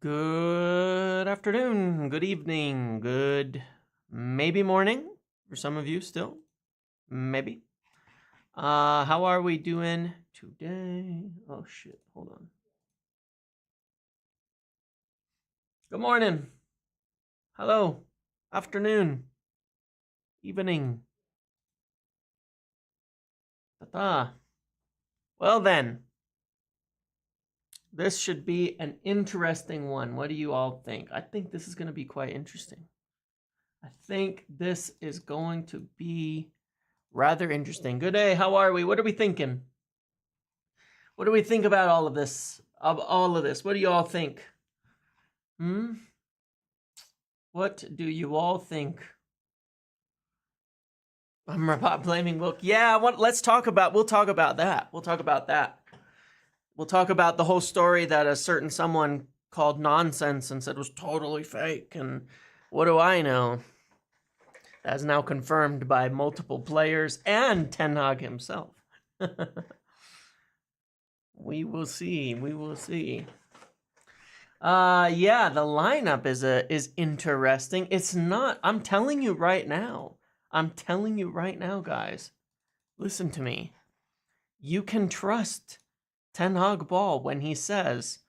Good afternoon, good evening, good maybe morning for some of you still. Maybe. How are we doing today? Oh shit, hold on. Good morning. Hello. Afternoon. Evening. Ta-ta. Well then, this should be an interesting one. What do you all think? I think this is going to be quite interesting. I think this is going to be rather interesting. Good day. How are we? What are we thinking? What do we think about all of this? What do you all think? What do you all think? Amrabat blaming Wilk. Yeah, we'll talk about that. We'll talk about that. We'll talk about the whole story that a certain someone called nonsense and said was totally fake. And what do I know? That's now confirmed by multiple players and Ten Hag himself. We will see. We will see. Yeah, the lineup is interesting. It's not. I'm telling you right now. Guys. Listen to me. You can trust Ten Hag Ball when he says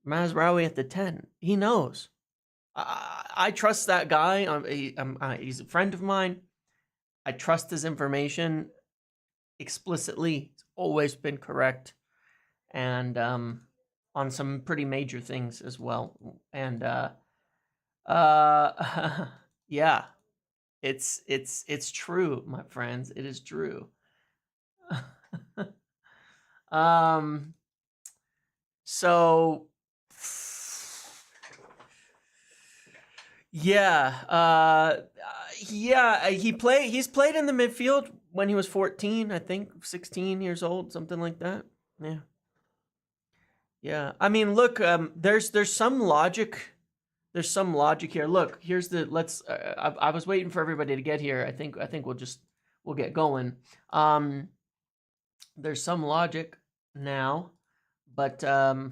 Mazraoui at the 10. He knows. I trust that guy. He's a friend of mine. I trust his information explicitly. It's always been correct. And on some pretty major things as well. And yeah, it's true, my friends. It is true. So yeah, he's played in the midfield when he was 14, I think, 16 years old, something like that. Yeah. Yeah, I mean, look, there's some logic. There's some logic here. Look, here's the I was waiting for everybody to get here. I think we'll get going. There's some logic now, but oh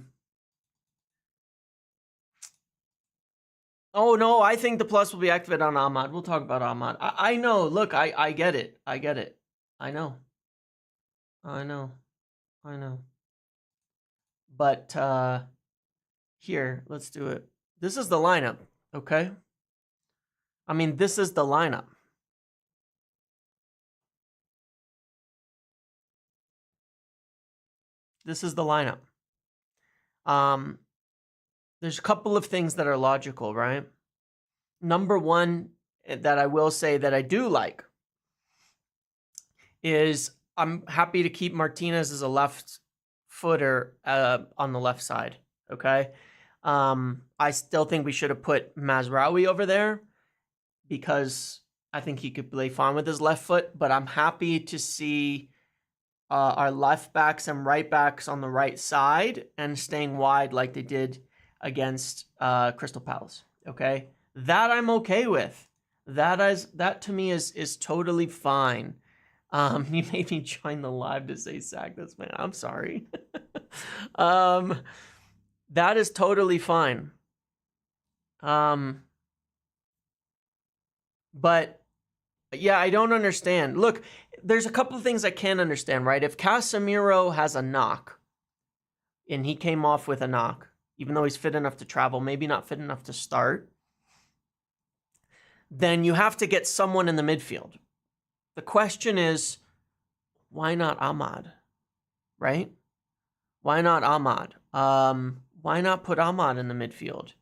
no, I think the plus will be activated on Amad. We'll talk about Amad. I know. Look, I get it. I get it. I know. But here, let's do it. This is the lineup, okay? I mean, this is the lineup. This is the lineup. There's a couple of things that are logical, right? Number one that I will say that I do like is I'm happy to keep Martinez as a left footer on the left side, okay? I still think we should have put Mazraoui over there because I think he could play fine with his left foot, but I'm happy to see our left backs and right backs on the right side and staying wide like they did against Crystal Palace, okay? That I'm okay with. That to me is totally fine. You made me join the live to say sack this man. I'm sorry. That is totally fine. But yeah, I don't understand. Look, there's a couple of things I can't understand, right? If Casemiro has a knock, and he came off with a knock, even though he's fit enough to travel, maybe not fit enough to start, then you have to get someone in the midfield. The question is, why not Amad? Right? Why not Amad? Why not put Amad in the midfield?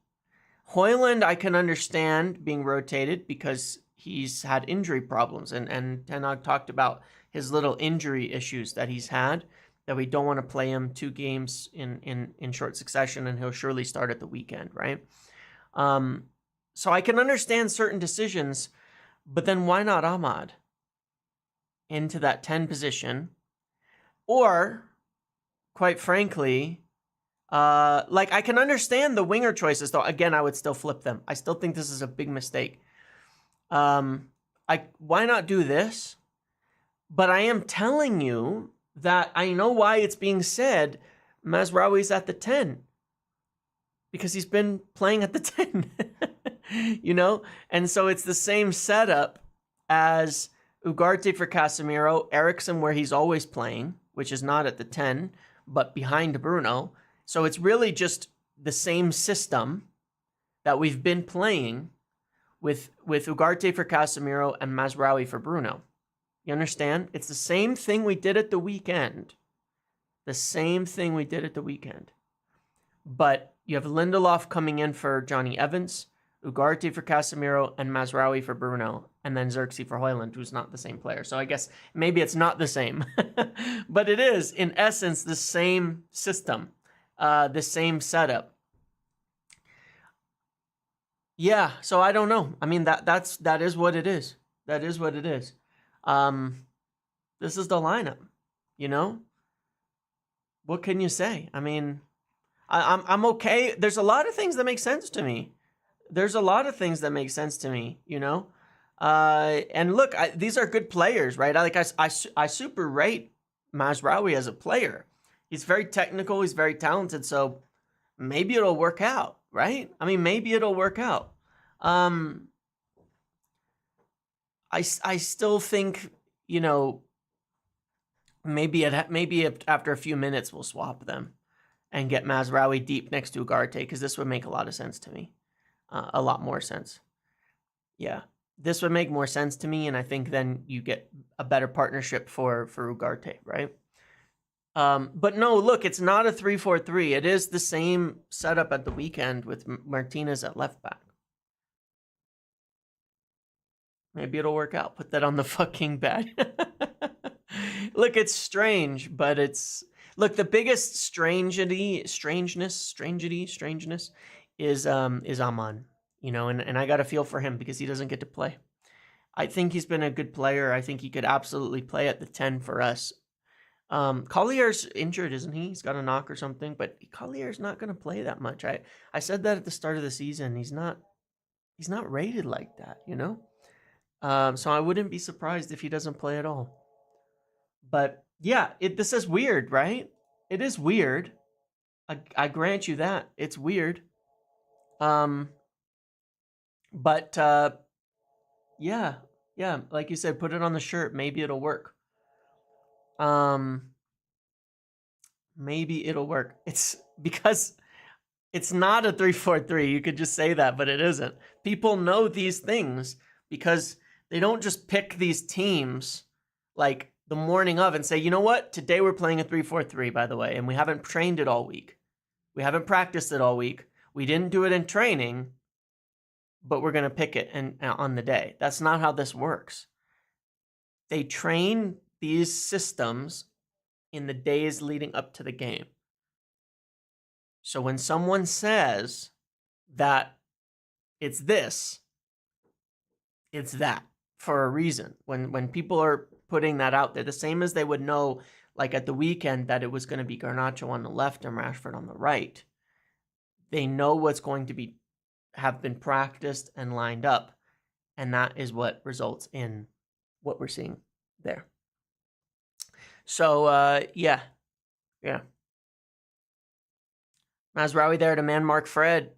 Højlund, I can understand being rotated because he's had injury problems. And Ten Hag talked about his little injury issues that he's had, that we don't want to play him 2 games in short succession, and he'll surely start at the weekend, right? So I can understand certain decisions, but then why not Amad into that 10 position? Or, quite frankly, like I can understand the winger choices, though. Again, I would still flip them. I still think this is a big mistake. Why not do this? But I am telling you that I know why it's being said Mazraoui's at the 10. because he's been playing at the 10, you know? And so it's the same setup as Ugarte for Casemiro, Eriksen where he's always playing, which is not at the 10, but behind Bruno. So it's really just the same system that we've been playing with Ugarte for Casemiro and Mazraoui for Bruno. You understand? It's the same thing we did at the weekend. The same thing we did at the weekend. But you have Lindelof coming in for Johnny Evans, Ugarte for Casemiro, and Mazraoui for Bruno, and then Xerxes for Højlund, who's not the same player. So I guess maybe it's not the same. But it is, in essence, the same system, the same setup. Yeah, so I don't know. I mean, that is what it is. That is what it is. This is the lineup, you know? What can you say? I mean, I'm okay. There's a lot of things that make sense to me. There's a lot of things that make sense to me, you know? And look, these are good players, right? I super rate Mazraoui as a player. He's very technical. He's very talented. So maybe it'll work out, right? I mean, maybe it'll work out. I still think, you know, maybe after a few minutes we'll swap them and get Mazraoui deep next to Ugarte, because this would make a lot of sense to me. A lot more sense. Yeah, this would make more sense to me, and I think then you get a better partnership for Ugarte, right? But no, look, it's not a 3-4-3. It is the same setup at the weekend with Martinez at left back. Maybe it'll work out. Put that on the fucking bed. Look, it's strange, but it's... Look, the biggest strangeness is Amad, you know, and I got a feel for him because he doesn't get to play. I think he's been a good player. I think he could absolutely play at the 10 for us. Collier's injured, isn't he? He's got a knock or something, but Collier's not going to play that much. I said that at the start of the season. He's not rated like that, you know? So I wouldn't be surprised if he doesn't play at all. But yeah, this is weird, right? It is weird. I grant you that. It's weird. But yeah, like you said, put it on the shirt. Maybe it'll work. Maybe it'll work. It's because it's not a 3-4-3. You could just say that, but it isn't. People know these things because they don't just pick these teams like the morning of and say, you know what? Today we're playing a 3-4-3, by the way, and we haven't trained it all week. We haven't practiced it all week. We didn't do it in training, but we're going to pick it on the day. That's not how this works. They train these systems in the days leading up to the game. So when someone says that it's this, it's that for a reason. When people are putting that out there, the same as they would know, like at the weekend, that it was going to be Garnacho on the left and Rashford on the right. They know what's going to have been practiced and lined up, and that is what results in what we're seeing there. So yeah. Mazraoui there to man mark Fred.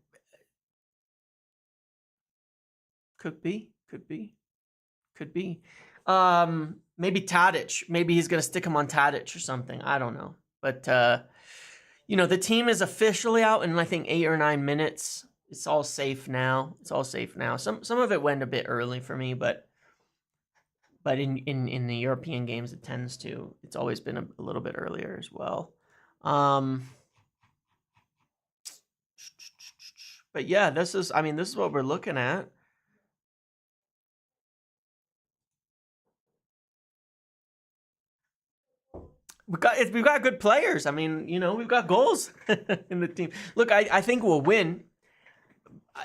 Could be. Maybe Tadic. Maybe he's going to stick him on Tadic or something. I don't know. But, you know, the team is officially out in, I think, 8 or 9 minutes. It's all safe now. Some of it went a bit early for me, but in the European games, it tends to. It's always been a little bit earlier as well. But yeah, this is what we're looking at. We've got good players. I mean, you know, we've got goals in the team. Look, I think we'll win.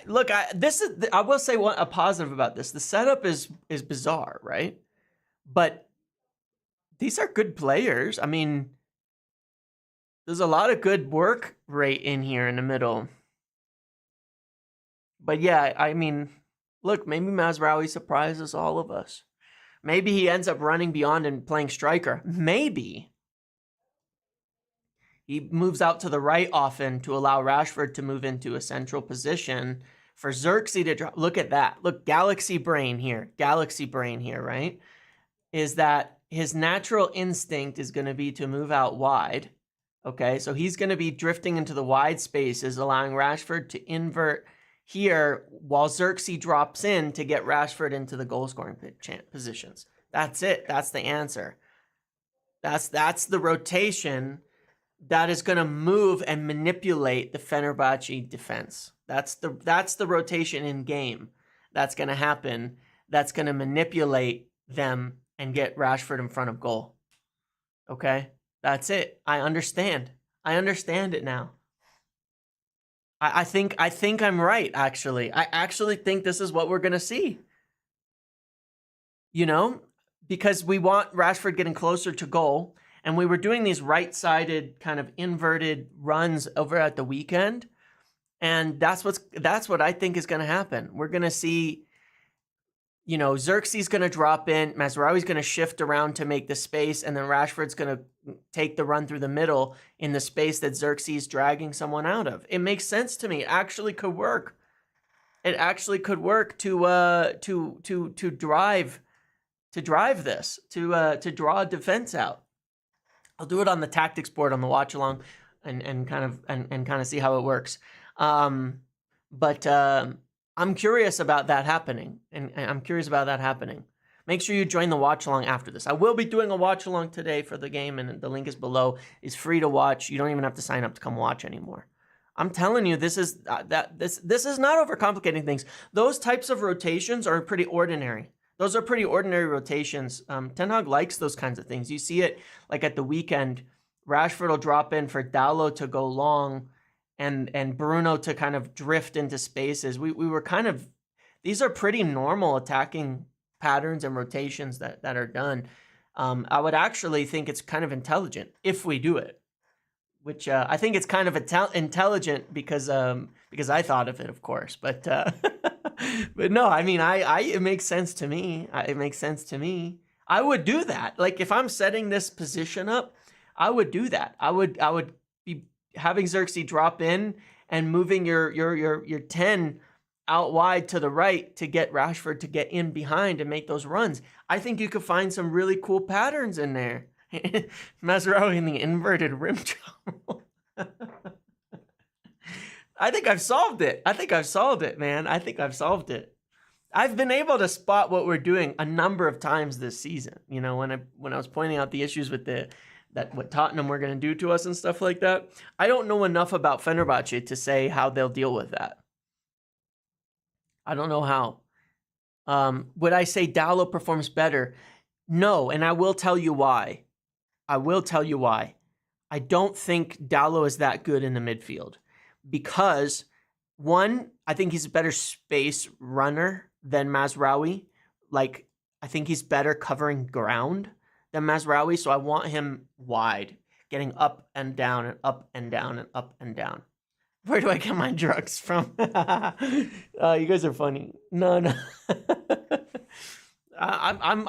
Look, I will say a positive about this. The setup is bizarre, right? But these are good players. I mean, there's a lot of good work rate in here in the middle. But yeah, I mean, look, maybe Mazraoui surprises all of us. Maybe he ends up running beyond and playing striker. Maybe. He moves out to the right often to allow Rashford to move into a central position for Xerxes to drop. Look at that. Look, galaxy brain here, right? Is that his natural instinct is going to be to move out wide. Okay, so he's going to be drifting into the wide spaces, allowing Rashford to invert here while Xerxes drops in to get Rashford into the goal-scoring positions. That's it. That's the answer. That's the rotation that is going to move and manipulate the Fenerbahce defense. That's the rotation in game that's going to happen. That's going to manipulate them and get Rashford in front of goal. Okay? That's it. I understand. I understand it now. I think I'm right, actually. I actually think this is what we're going to see. You know? Because we want Rashford getting closer to goal. And we were doing these right-sided kind of inverted runs over at the weekend. And that's what I think is going to happen. We're going to see, you know, Xerxes going to drop in, Mazraoui's going to shift around to make the space, and then Rashford's going to take the run through the middle in the space that Xerxes is dragging someone out of. It makes sense to me. It actually could work. It actually could work to drive this, to draw a defense out. I'll do it on the tactics board on the watch along and kind of see how it works. But I'm curious about that happening, and I'm curious about that happening. Make sure you join the watch along after this. I will be doing a watch along today for the game, and the link is below. It's free to watch. You don't even have to sign up to come watch anymore. I'm telling you, this is not overcomplicating things. Those types of rotations are pretty ordinary. Those are pretty ordinary rotations. Ten Hag likes those kinds of things. You see it like at the weekend. Rashford will drop in for Diallo to go long, and Bruno to kind of drift into spaces. We were kind of, these are pretty normal attacking patterns and rotations that are done. I would actually think it's kind of intelligent if we do it, which I think it's kind of intelligent because I thought of it, of course. But but no, I mean, it makes sense to me. It makes sense to me. I would do that. Like if I'm setting this position up, I would do that. I would be having Xerxes drop in and moving your 10 out wide to the right to get Rashford to get in behind and make those runs. I think you could find some really cool patterns in there. Mazraoui in the inverted rim trouble. I think I've solved it. Man. I think I've solved it. I've been able to spot what we're doing a number of times this season. You know, when I was pointing out the issues with what Tottenham were going to do to us and stuff like that. I don't know enough about Fenerbahce to say how they'll deal with that. I don't know how. Would I say Diallo performs better? No, and I will tell you why. I don't think Diallo is that good in the midfield because, one, I think he's a better space runner than Mazraoui. Like, I think he's better covering ground than Mazraoui, so I want him wide, getting up and down and up and down and up and down. Where do I get my drugs from? You guys are funny. No. I'm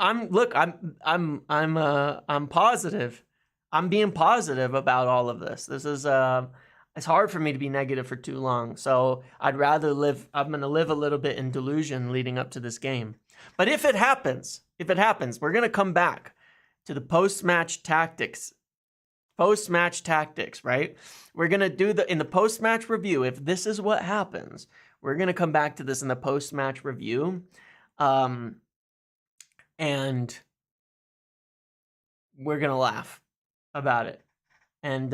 positive. I'm being positive about all of this. This is it's hard for me to be negative for too long. So I'm going to live a little bit in delusion leading up to this game. But if it happens, we're going to come back to the post-match tactics, right? We're going to do in the post-match review. If this is what happens, we're going to come back to this in the post-match review. And we're going to laugh about it. And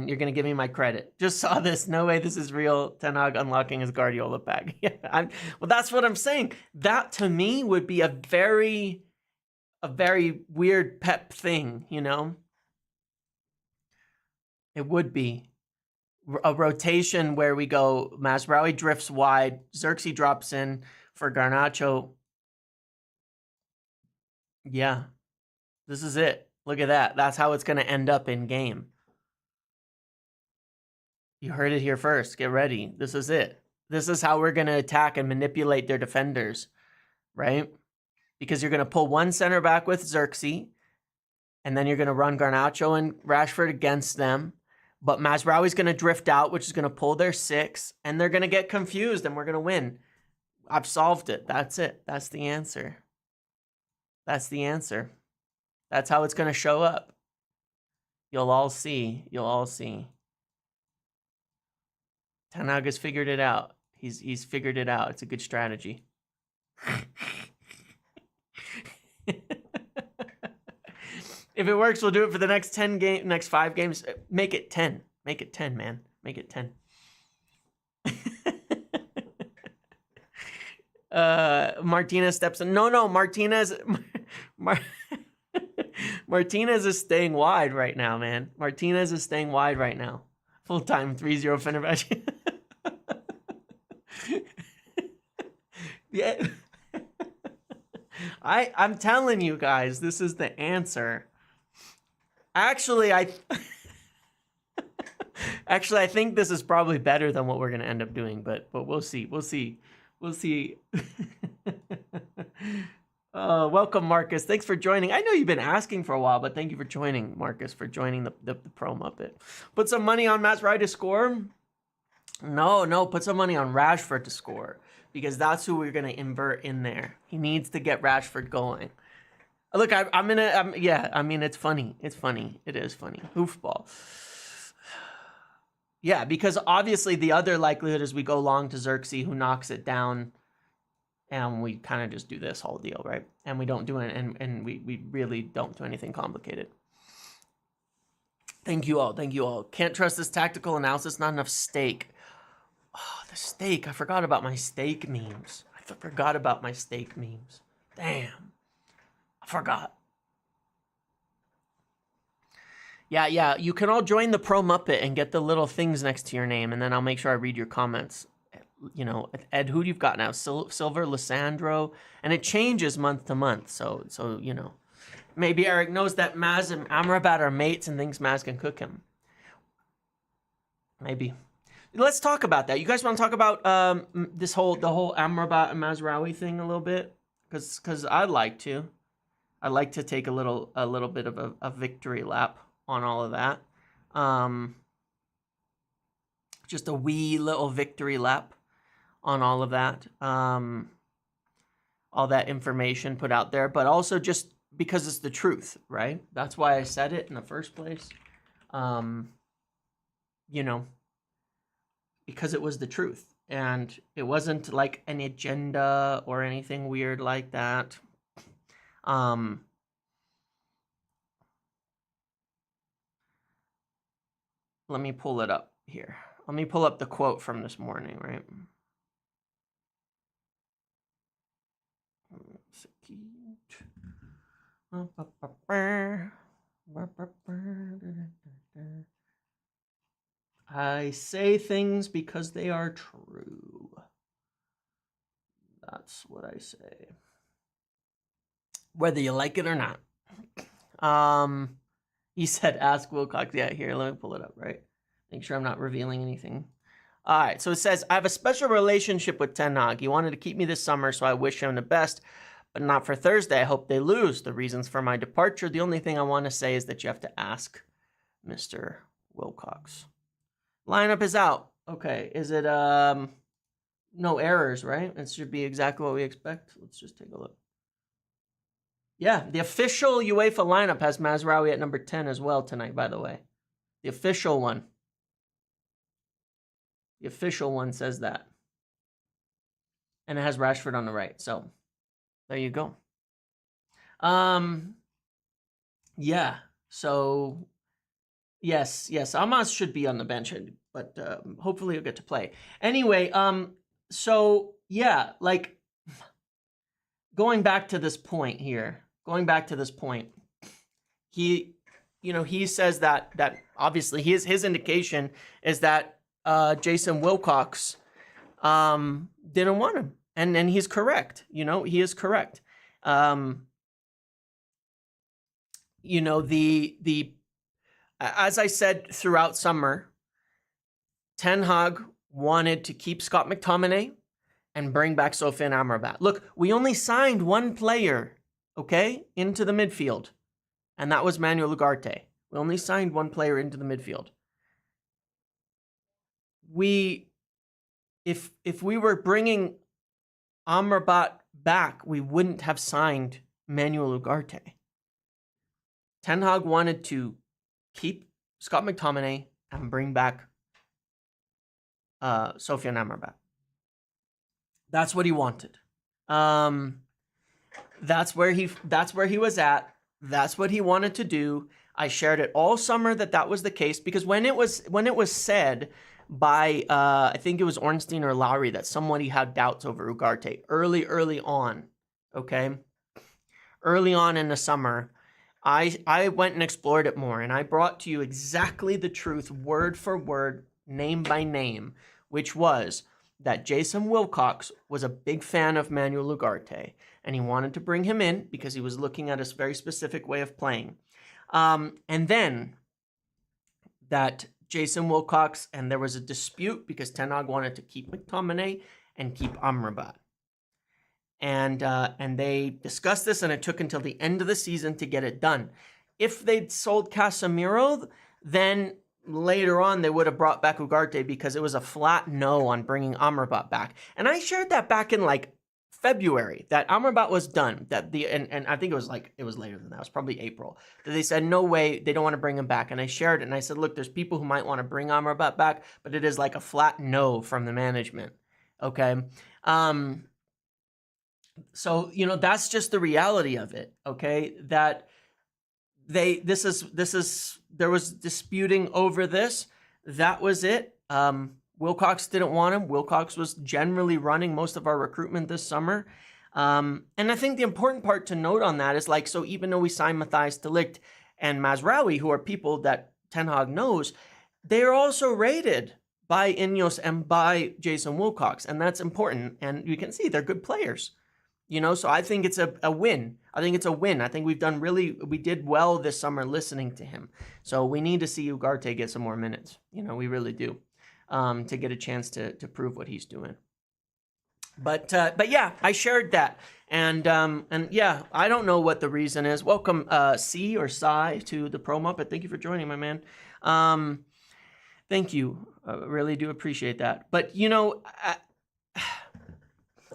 you're going to give me my credit. Just saw this. No way this is real. Ten Hag unlocking his Guardiola bag. Well, that's what I'm saying. That to me would be a very weird Pep thing, you know? It would be a rotation where we go, Mazraoui drifts wide, Xerxes drops in for Garnacho. Yeah, this is it. Look at that. That's how it's going to end up in game. You heard it here first. Get ready. This is it. This is how we're going to attack and manipulate their defenders, right? Because you're going to pull one center back with Xerxes, and then you're going to run Garnacho and Rashford against them. But Mazraoui's going to drift out, which is going to pull their 6, and they're going to get confused, and we're going to win. I've solved it. That's it. That's the answer. That's the answer. That's how it's going to show up. You'll all see. You'll all see. Ten Hag has figured it out. He's figured it out. It's a good strategy. If it works, we'll do it for the next 5 games. Make it 10. Make it 10, man. Make it 10. Martinez steps in. No, Martinez. Martinez is staying wide right now, man. Martinez is staying wide right now. Full time 3-0 Fenerbahce. Yeah. I'm telling you guys, this is the answer. Actually, I think this is probably better than what we're going to end up doing, but we'll see. We'll see. Welcome, Marcus. Thanks for joining. I know you've been asking for a while, but thank you for joining, Marcus, for joining the Pro Muppet. Put some money on Mazraoui to score. No, put some money on Rashford to score, because that's who we're going to invert in there. He needs to get Rashford going. Look, I mean, it's funny. It's funny. It is funny. Hoofball. Yeah, because obviously the other likelihood is we go long to Xerxes, who knocks it down, and we kind of just do this whole deal, right? And we don't do it, and we really don't do anything complicated. Thank you all. Thank you all. Can't trust this tactical analysis. Not enough steak. Oh, the steak. I forgot about my steak memes. Damn. I forgot. Yeah. You can all join the Pro Muppet and get the little things next to your name, and then I'll make sure I read your comments. You know, Ed, who do you've got now? Silver, Lissandro, and it changes month to month. So you know, maybe Eric knows that Maz and Amrabat are mates and thinks Maz can cook him. Maybe. Let's talk about that. You guys want to talk about the whole Amrabat and Mazraoui thing a little bit? Because I'd like to. I'd like to take a little bit of a victory lap on all of that. Just a wee little victory lap on all of that. All that information put out there, but also just because it's the truth, right? That's why I said it in the first place. You know, because it was the truth, and it wasn't like an agenda or anything weird like that. Let me pull it up here. Let me pull up the quote from this morning, right? I say things because they are true. That's what I say. Whether you like it or not. He said, ask Wilcox. Yeah, here, let me pull it up, right? Make sure I'm not revealing anything. All right, so it says, I have a special relationship with Ten Hag. He wanted to keep me this summer, so I wish him the best, but not for Thursday. I hope they lose. The reasons for my departure, the only thing I want to say is that you have to ask Mr. Wilcox. Lineup is out. Okay, is it no errors, right? It should be exactly what we expect. Let's just take a look. Yeah, the official UEFA lineup has Mazraoui at number 10 as well tonight, by the way. The official one. The official one says that. And it has Rashford on the right. So, there you go. Yeah. So, yes. Amaz should be on the bench, but hopefully he'll get to play. Anyway, so, yeah, like, going back to this point here. He says that obviously his indication is that Jason Wilcox didn't want him, and he's correct. He is correct. As I said throughout summer, Ten Hag wanted to keep Scott McTominay and bring back Sofiane Amrabat. Look, we only signed one player, okay, into the midfield, and that was Manuel Ugarte. We only signed one player into the midfield. if we were bringing Amrabat back, we wouldn't have signed Manuel Ugarte. Ten Hag wanted to keep Scott McTominay and bring back Sofian Amrabat. That's what he wanted. That's where he was at. That's what he wanted to do. I shared it all summer that was the case, because when it was said by I think it was Ornstein or Lowry that somebody had doubts over Ugarte early on, okay? Early on in the summer, I went and explored it more, and I brought to you exactly the truth, word for word, name by name, which was that Jason Wilcox was a big fan of Manuel Ugarte, and he wanted to bring him in because he was looking at a very specific way of playing. And then that Jason Wilcox, and there was a dispute because Ten Hag wanted to keep McTominay and keep Amrabat. And they discussed this, and it took until the end of the season to get it done. If they'd sold Casemiro, then later on they would have brought back Ugarte, because it was a flat no on bringing Amrabat back. And I shared that back in like February, that Amrabat was done. That and I think it was later than that. It was probably April. That they said no way, they don't want to bring him back. And I shared it, and I said, look, there's people who might want to bring Amrabat back, but it is like a flat no from the management. Okay. So, that's just the reality of it, okay? That there was disputing over this. That was it. Wilcox didn't want him. Wilcox was generally running most of our recruitment this summer. And I think the important part to note on that is, so even though we signed Matthijs de Ligt and Mazraoui, who are people that Ten Hag knows, they are also rated by Ineos and by Jason Wilcox, and that's important. And you can see they're good players. So I think it's a win. I think it's a win. I think we did well this summer listening to him. So we need to see Ugarte get some more minutes. We really do, to get a chance to prove what he's doing. But yeah, I shared that. And yeah, I don't know what the reason is. Welcome, C or Sai, to the Pro Muppet. Thank you for joining, my man. Thank you. Really do appreciate that. But,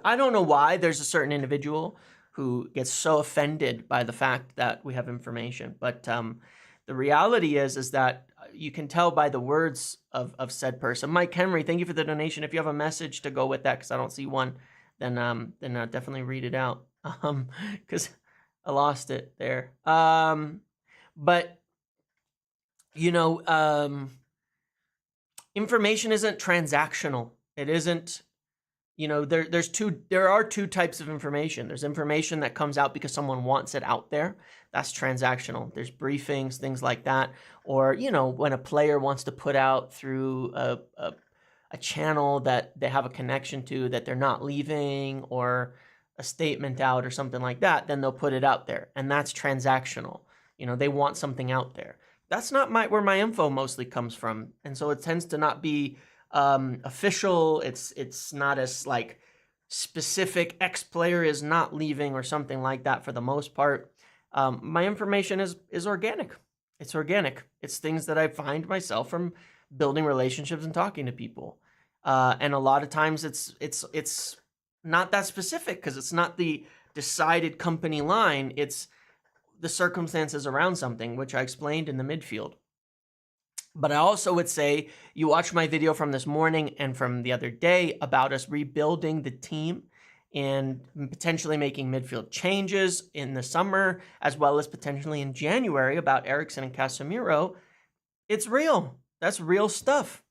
I don't know why there's a certain individual who gets so offended by the fact that we have information. But the reality is that you can tell by the words of said person. Mike Henry, thank you for the donation. If you have a message to go with that, because I don't see one, then definitely read it out, because I lost it there. But, information isn't transactional. It isn't. There are two types of information. There's information that comes out because someone wants it out there. That's transactional. There's briefings, things like that. Or, when a player wants to put out through a channel that they have a connection to, that they're not leaving, or a statement out or something like that, then they'll put it out there. And that's transactional. They want something out there. That's not where my info mostly comes from. And so it tends to not be official. It's not as specific. X player is not leaving or something like that for the most part. My information is organic. It's organic. It's things that I find myself from building relationships and talking to people. And a lot of times it's not that specific, because it's not the decided company line. It's the circumstances around something, which I explained in the midfield. But I also would say, you watch my video from this morning and from the other day about us rebuilding the team and potentially making midfield changes in the summer, as well as potentially in January, about Eriksen and Casemiro. It's real. That's real stuff.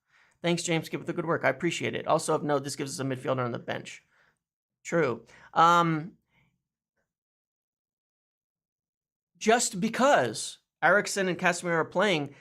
Thanks, James. Keep up the good work. I appreciate it. Also of note, this gives us a midfielder on the bench. True. Just because Eriksen and Casemiro are playing,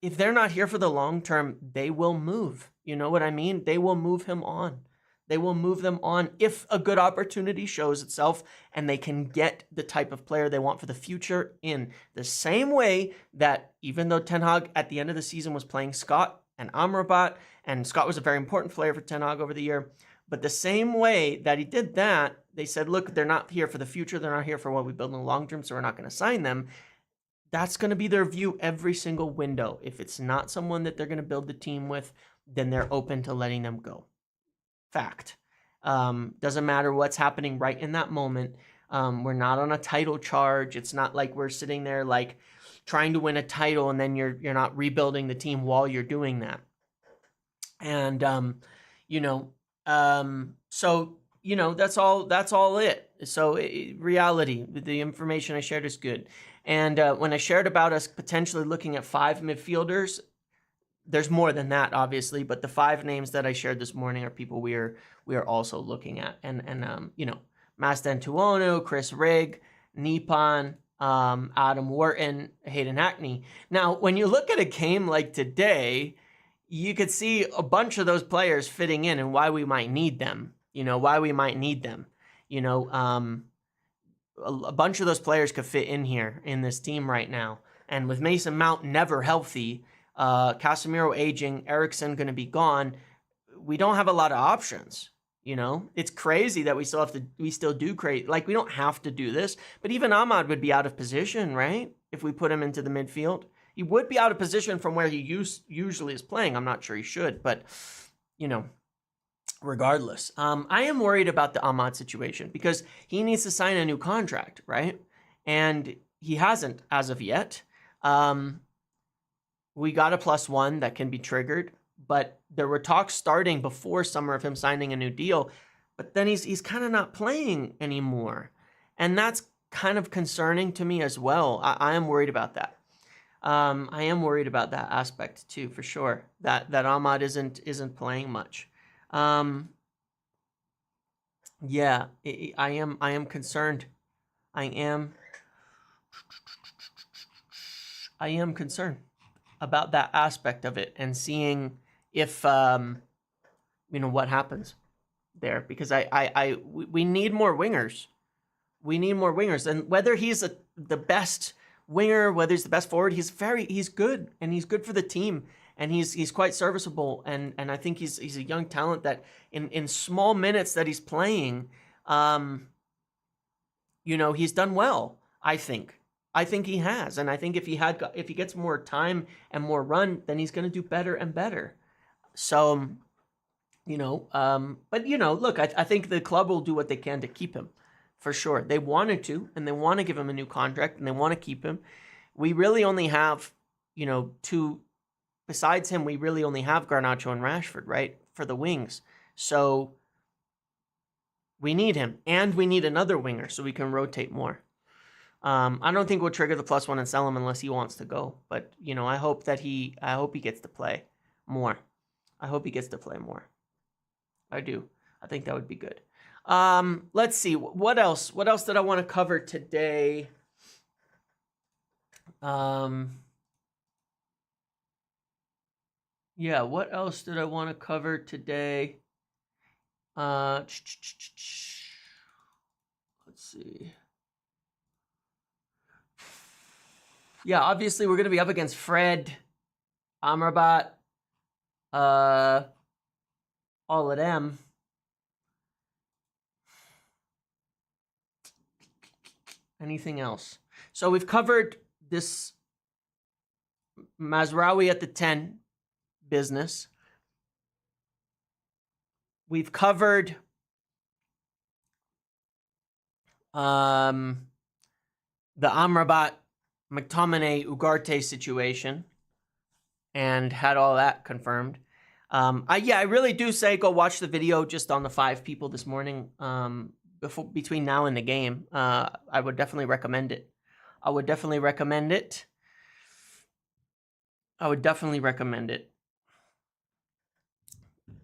if they're not here for the long term, they will move. You know what I mean? They will move him on. They will move them on if a good opportunity shows itself and they can get the type of player they want for the future, in the same way that even though Ten Hag at the end of the season was playing Scott and Amrabat, and Scott was a very important player for Ten Hag over the year, but the same way that he did that, they said, look, they're not here for the future. They're not here for what we build in the long term, so we're not going to sign them. That's going to be their view every single window. If it's not someone that they're going to build the team with, then they're open to letting them go. Fact. Doesn't matter what's happening right in that moment. We're not on a title charge. It's not like we're sitting there like trying to win a title and then you're not rebuilding the team while you're doing that. And so that's all it. So reality, the information I shared is good. And when I shared about us potentially looking at 5 midfielders, there's more than that, obviously, but the 5 names that I shared this morning are people we are also looking at. And Mastantuono, Chris Rigg, Nippon, Adam Wharton, Hayden Hackney. Now, when you look at a game like today, you could see a bunch of those players fitting in and why we might need them. A bunch of those players could fit in here in this team right now. And with Mason Mount never healthy, Casemiro aging, Eriksen going to be gone, we don't have a lot of options. It's crazy that we still do create, like we don't have to do this, but even Amad would be out of position, right? If we put him into the midfield, he would be out of position from where he usually is playing. I'm not sure he should, but regardless, I am worried about the Amad situation because he needs to sign a new contract, right? And he hasn't as of yet. We got a +1 that can be triggered, but there were talks starting before summer of him signing a new deal, but then he's kind of not playing anymore. And that's kind of concerning to me as well. I am worried about that. I am worried about that aspect too, for sure, that Amad isn't playing much. Yeah, I am concerned. I am concerned about that aspect of it and seeing if what happens there, because we need more wingers. We need more wingers, and whether he's the best winger, whether he's the best forward, he's good, and he's good for the team, and he's quite serviceable, and I think he's a young talent that in small minutes that he's playing, he's done well. I think he has, and I think if he gets more time and more run, then he's going to do better and better. So, but look, I think the club will do what they can to keep him, for sure. They wanted to, and they want to give him a new contract, and they want to keep him. We really only have, 2. Besides him, we really only have Garnacho and Rashford, right, for the wings. So we need him, and we need another winger so we can rotate more. I don't think we'll trigger the +1 and sell him unless he wants to go. But I hope he gets to play more. I hope he gets to play more. I do. I think that would be good. Let's see. What else? What else did I want to cover today? Yeah, what else did I want to cover today? Let's see. Yeah, obviously we're going to be up against Fred, Amrabat, all of them. Anything else? So we've covered this Mazraoui at the 10 business. We've covered the Amrabat, McTominay, Ugarte situation and had all that confirmed. I really do say go watch the video just on the 5 people this morning between now and the game. I would definitely recommend it. I would definitely recommend it.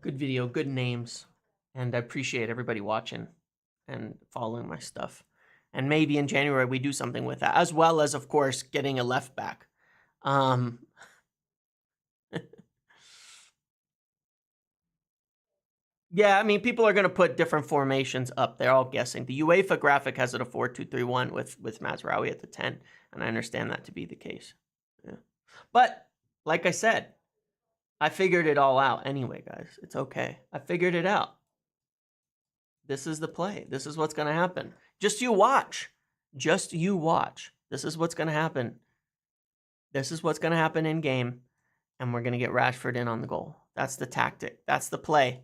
Good video, good names, and I appreciate everybody watching and following my stuff. And maybe in January we do something with that, as well as, of course, getting a left back. Yeah, I mean, people are going to put different formations up. They're all guessing. The UEFA graphic has it a 4-2-3-1 with Mazraoui at the 10, and I understand that to be the case. Yeah. But, like I said, I figured it all out anyway, guys. It's okay. I figured it out. This is the play. This is what's going to happen. Just you watch. Just you watch. This is what's going to happen. This is what's going to happen in game. and we're going to get Rashford in on the goal. That's the tactic. That's the play.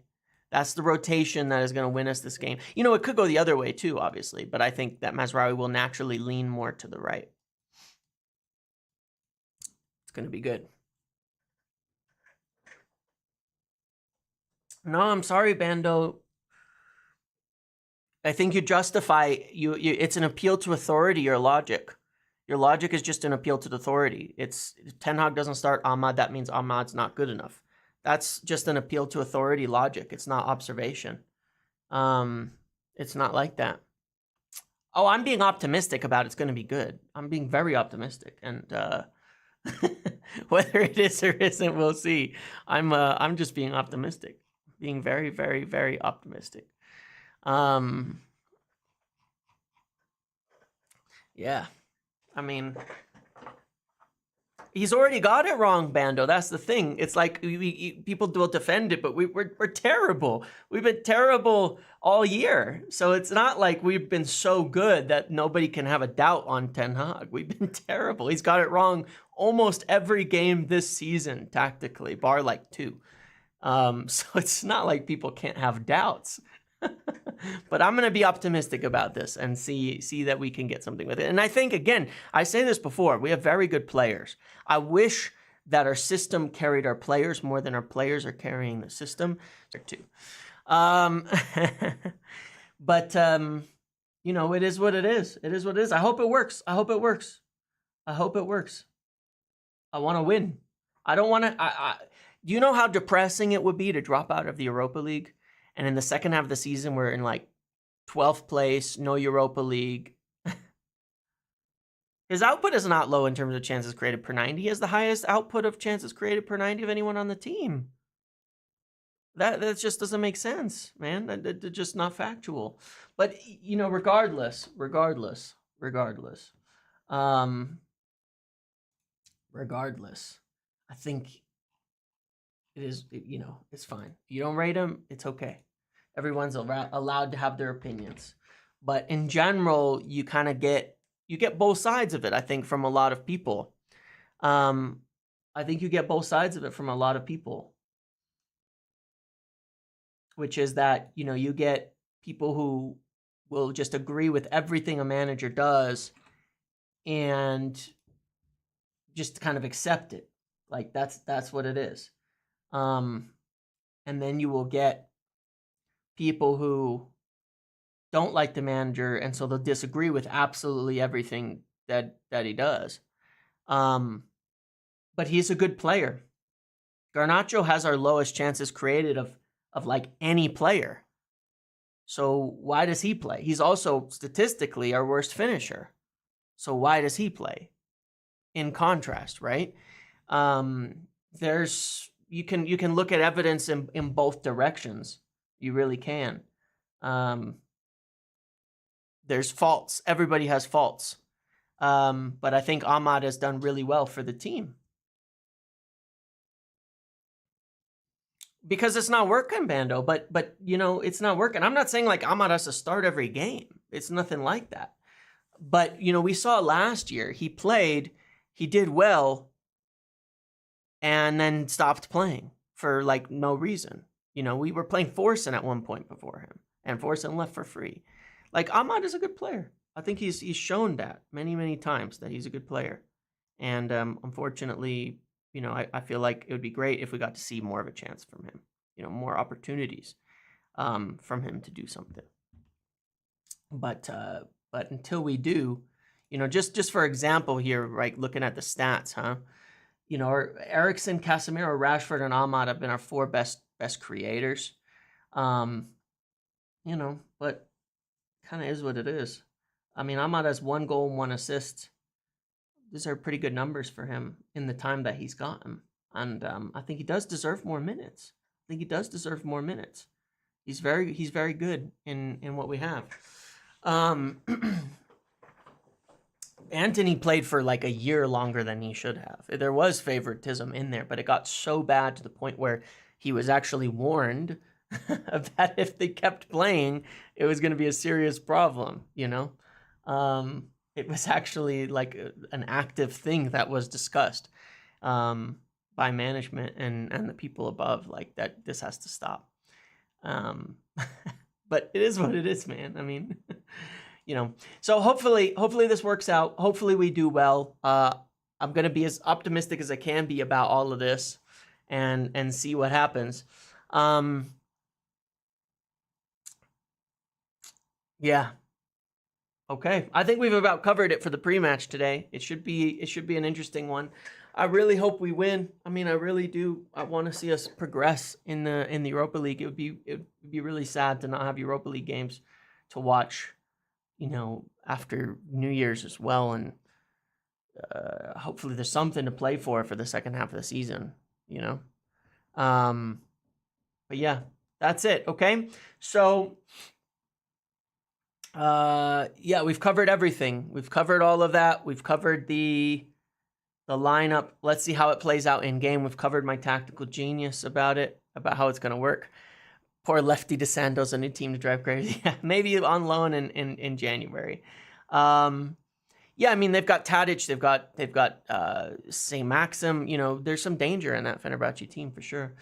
That's the rotation that is going to win us this game. You know, it could go the other way too, obviously, but I think that Mazraoui will naturally lean more to the right. It's going to be good. No, I'm sorry, Bando. I think you justify you. It's an appeal to authority. Your logic is just an appeal to the authority. It's Ten Hag doesn't start Amad. That means Ahmad's not good enough. That's just an appeal to authority logic. It's not observation. It's not like that. Oh, I'm being optimistic about it's going to be good. I'm being very optimistic, and whether it is or isn't, we'll see. I'm just being optimistic, being very, very, very optimistic. Yeah, I mean, he's already got it wrong, Bando. That's the thing. It's like people will defend it, but we're terrible. We've been terrible all year. So it's not like we've been so good that nobody can have a doubt on Ten Hag. We've been terrible. He's got it wrong almost every game this season, tactically, bar like 2. So it's not like people can't have doubts. But I'm going to be optimistic about this and see that we can get something with it. And I think, again, I say this before, we have very good players. I wish that our system carried our players more than our players are carrying the system. Too. But, you know, it is what it is. It is what it is. I hope it works. I hope it works. I hope it works. I want to win. I don't want to... Do you know how depressing it would be to drop out of the Europa League? And in the second half of the season, we're in like 12th place, no Europa League. His output is not low in terms of chances created per 90. He has the highest output of chances created per 90 of anyone on the team. That just doesn't make sense, man. That's just not factual. But, you know, regardless, I think it is, you know, it's fine. If you don't rate him, it's okay. Everyone's allowed to have their opinions. But in general, you kind of get both sides of it, I think, from a lot of people. I think you get both sides of it from a lot of people. Which is that, you know, you get people who will just agree with everything a manager does and just kind of accept it. Like, that's what it is. And then you will get people who don't like the manager, and so they'll disagree with absolutely everything that he does. But he's a good player. Garnacho has our lowest chances created of like any player. So why does he play? He's also statistically our worst finisher. So why does he play? In contrast, right? You can look at evidence in both directions. You really can. There's faults. Everybody has faults. But I think Amad has done really well for the team. Because it's not working, Bando. But you know, it's not working. I'm not saying like Amad has to start every game. It's nothing like that. But, you know, we saw last year, he played, he did well, and then stopped playing for like no reason. You know, we were playing Forsen at one point before him, and Forsen left for free. Like, Amad is a good player. I think he's shown that many, many times that he's a good player. And unfortunately, you know, I feel like it would be great if we got to see more of a chance from him. You know, more opportunities from him to do something. But until we do, you know, just for example here, right, looking at the stats, huh? You know, Eriksen, Casemiro, Rashford, and Amad have been our 4 best creators. You know, but kind of is what it is. I mean, Amad has 1 goal and 1 assist. These are pretty good numbers for him in the time that he's gotten. And I think he does deserve more minutes. He's very good in what we have. Anthony played for like a year longer than he should have. There was favoritism in there, but it got so bad to the point where he was actually warned that if they kept playing, it was going to be a serious problem, you know? It was actually like an active thing that was discussed. by management and the people above, like that this has to stop. But it is what it is, man. I mean, so hopefully this works out. Hopefully we do well. I'm going to be as optimistic as I can be about all of this and see what happens. Yeah. Okay. I think we've about covered it for the pre-match today. It should be an interesting one. I really hope we win. I mean, I really do. I want to see us progress in the Europa League. It would be really sad to not have Europa League games to watch, after New Year's as well, and hopefully there's something to play for the second half of the season, But yeah, that's it. Okay. So yeah, we've covered everything. We've covered all of that. We've covered the lineup. Let's see how it plays out in game. We've covered my tactical genius about how it's going to work. Poor Lefty DeSanto's a new team to drive crazy. Maybe on loan in January. Yeah, I mean, they've got Tadic, they've got St. Maxim. There's some danger in that Fenerbahce team for sure.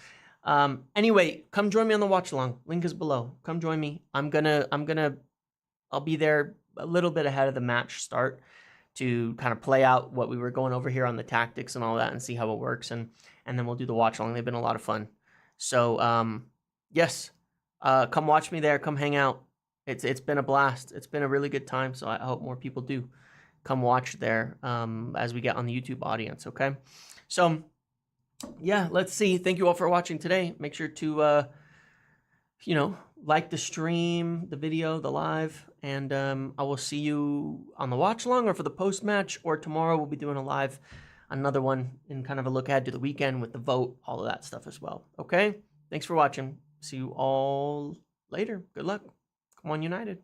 Anyway, come join me on the watch along. Link is below. Come join me. I'll be there a little bit ahead of the match start to kind of play out what we were going over here on the tactics and all that and see how it works. And then we'll do the watch along. They've been a lot of fun. So, yes, come watch me there. Come hang out. It's been a blast. It's been a really good time. So I hope more people do come watch there as we get on the YouTube audience. Okay. So yeah, let's see. Thank you all for watching today. Make sure to, like the stream, the video, the live, and I will see you on the watch along or for the post match, or tomorrow we'll be doing another one in kind of a look ahead to the weekend with the vote, all of that stuff as well. Okay. Thanks for watching. See you all later. Good luck. Come on, United.